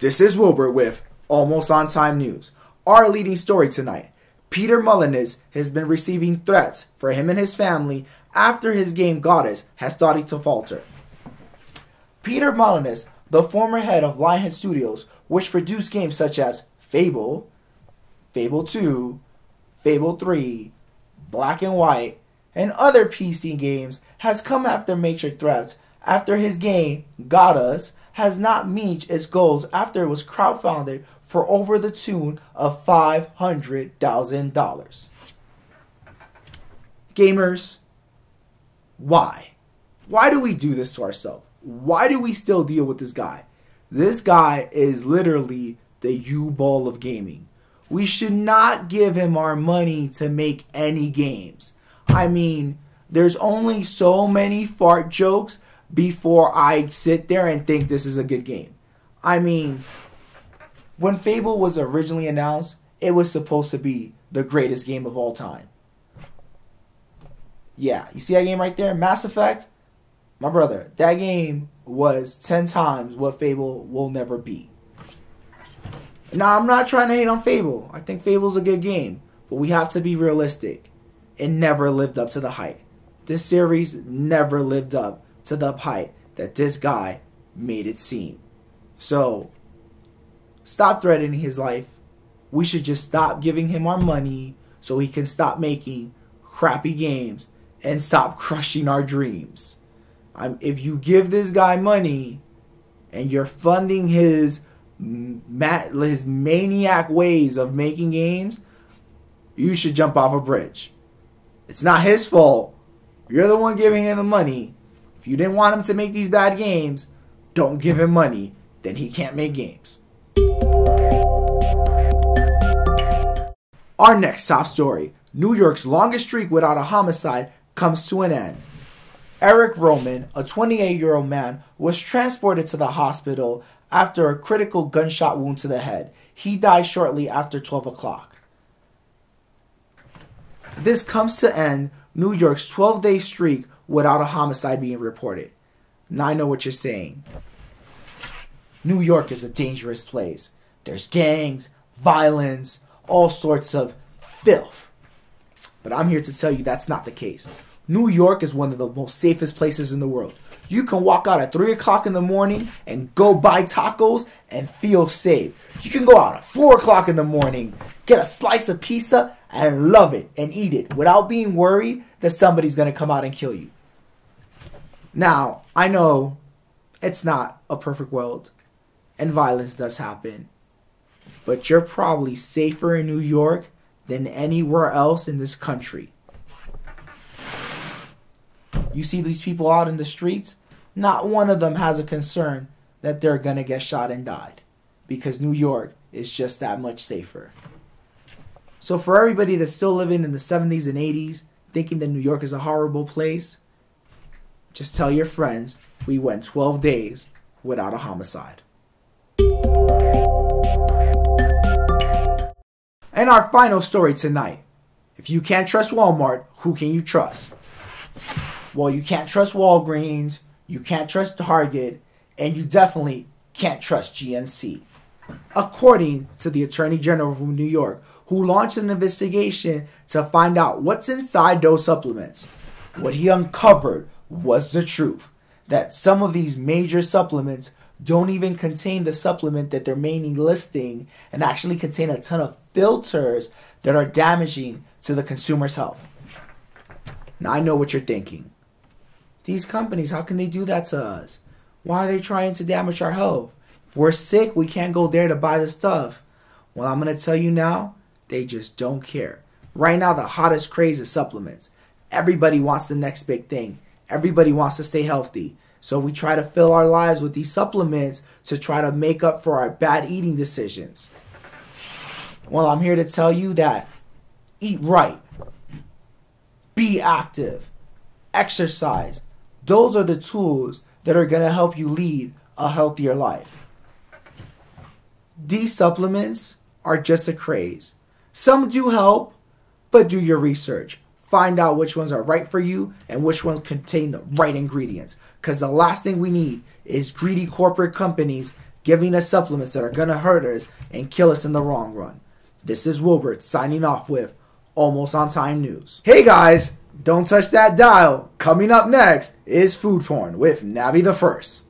This is Wilbur with Almost On Time News. Our leading story tonight. Peter Mullinez has been receiving threats for him and his family after his game Godus has started to falter. Peter Mullinez, the former head of Lionhead Studios, which produced games such as Fable, Fable 2, Fable 3, Black and White, and other PC games, has come after major threats after his game Godus has not reached its goals after it was crowdfunded for over the tune of $500,000. Gamers, why? Why do we do this to ourselves? Why do we still deal with this guy? This guy is literally the U-Ball of gaming. We should not give him our money to make any games. I mean, there's only so many fart jokes before I'd sit there and think this is a good game. I mean, when Fable was originally announced, it was supposed to be the greatest game of all time. Yeah, you see that game right there? Mass Effect? My brother, that game was 10 times what Fable will never be. Now, I'm not trying to hate on Fable. I think Fable's a good game. But we have to be realistic. It never lived up to the hype. This series never lived up to the hype that this guy made it seem. So, stop threatening his life. We should just stop giving him our money so he can stop making crappy games and stop crushing our dreams. If you give this guy money and you're funding his maniac ways of making games, you should jump off a bridge. It's not his fault. You're the one giving him the money. If you didn't want him to make these bad games, don't give him money. Then he can't make games. Our next top story. New York's longest streak without a homicide comes to an end. Eric Roman, a 28-year-old man, was transported to the hospital after a critical gunshot wound to the head. He died shortly after 12 o'clock. This comes to end New York's 12-day streak without a homicide being reported. Now I know what you're saying. New York is a dangerous place. There's gangs, violence, all sorts of filth. But I'm here to tell you that's not the case. New York is one of the most safest places in the world. You can walk out at 3 o'clock in the morning and go buy tacos and feel safe. You can go out at 4 o'clock in the morning, get a slice of pizza and love it and eat it without being worried that somebody's going to come out and kill you. Now, I know it's not a perfect world and violence does happen, but you're probably safer in New York than anywhere else in this country. You see these people out in the streets, not one of them has a concern that they're going to get shot and died because New York is just that much safer. So for everybody that's still living in the 70s and 80s, thinking that New York is a horrible place, just tell your friends we went 12 days without a homicide. And our final story tonight. If you can't trust Walmart, who can you trust? Well, you can't trust Walgreens, you can't trust Target, and you definitely can't trust GNC. According to the Attorney General of New York, who launched an investigation to find out what's inside those supplements, what he uncovered was the truth. That some of these major supplements don't even contain the supplement that they're mainly listing and actually contain a ton of filters that are damaging to the consumer's health. Now, I know what you're thinking. These companies, how can they do that to us? Why are they trying to damage our health? If we're sick, we can't go there to buy the stuff. Well, I'm going to tell you now, they just don't care. Right now, the hottest craze is supplements. Everybody wants the next big thing. Everybody wants to stay healthy. So we try to fill our lives with these supplements to try to make up for our bad eating decisions. Well, I'm here to tell you that eat right, be active, exercise. Those are the tools that are going to help you lead a healthier life. These supplements are just a craze. Some do help, but do your research. Find out which ones are right for you and which ones contain the right ingredients. Because the last thing we need is greedy corporate companies giving us supplements that are going to hurt us and kill us in the long run. This is Wilbert signing off with Almost on Time News. Hey guys, don't touch that dial. Coming up next is Food Porn with Navi the First.